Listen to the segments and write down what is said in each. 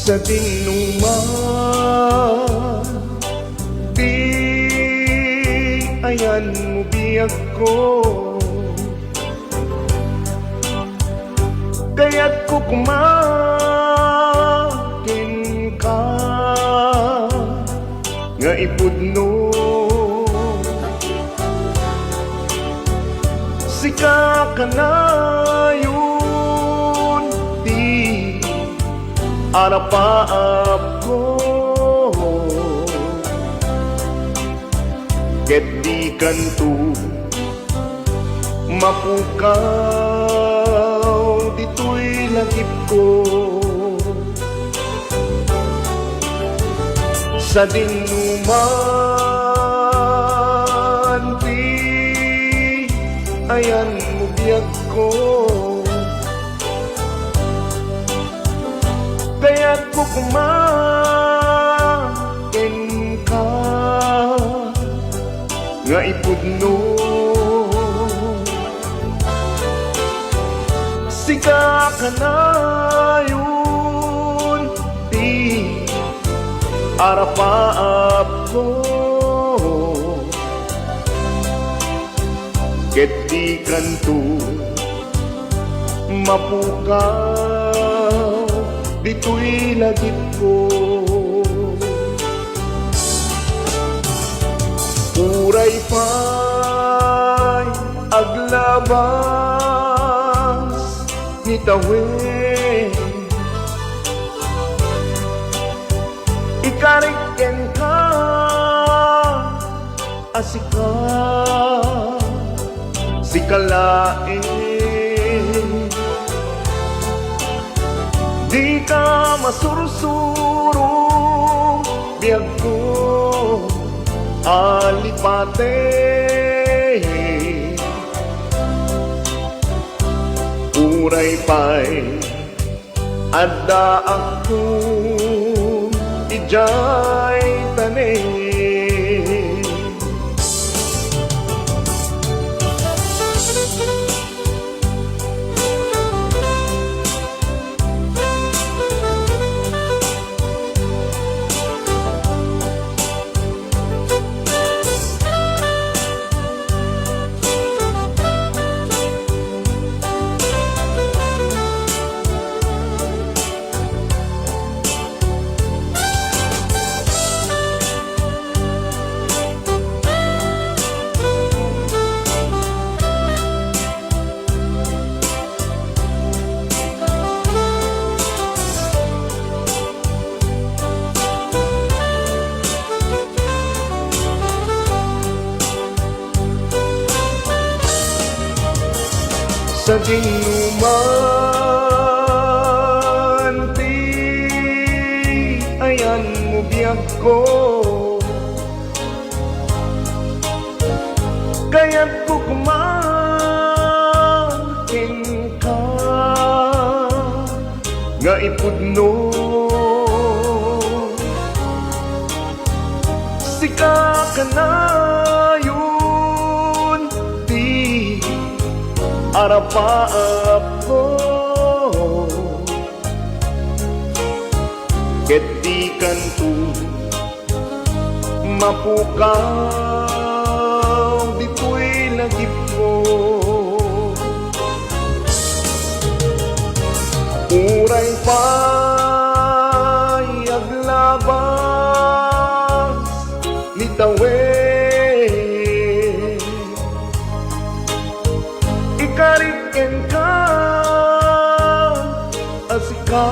sa dinuman. Di ayan mo biyag ko, kaya't ko kumakin ka nga ipudno. Sika ka na yun, di arapaap ko, ket di kanto mapukaw, dito'y lagip ko. Sa dinuman, di ayan mo biyag ko, kaya't ko kumain ka nga ipudno. Sika ka na yun, di arapaap ko, ket di kanto mapukaw, dito'y lagip ko. Uray pa'y aglabas ni tawen, ikariken ka asika, sikalain. Di ka masursuro biyag ko, alipate. Uray pa'y adda ako, ijay tanin. Sa dinuman, di ayan mo biyag ko, kaya't ko kumain ka nga ipudno. Sika ka na yun, di arapaap ko, ket di kanto mapukaw, dito'y lagip ko. Uray pa'y aglabas ni tawen, ikariken ka asika,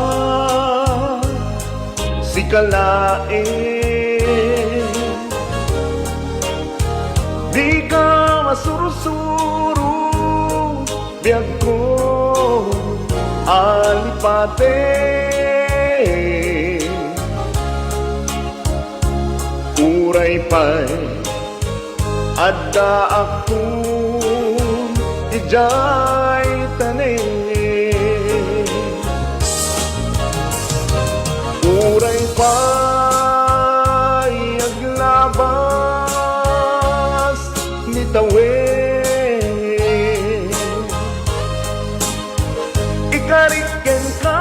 sikalain. Di ka masursuro biyag ko, alipate. Uray pa'y adda ako, ijay tanin. Uray pa'y aglabas ni tawen, ikariken ka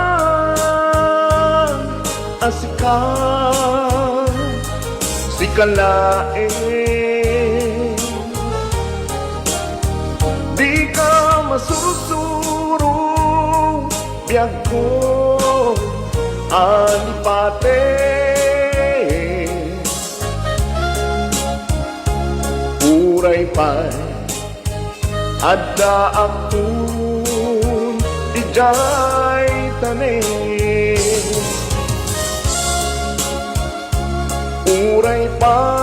asika Sika laeng di ka masusuro biyag ko alipate uray pa'y adda akong ijay tanin uray pa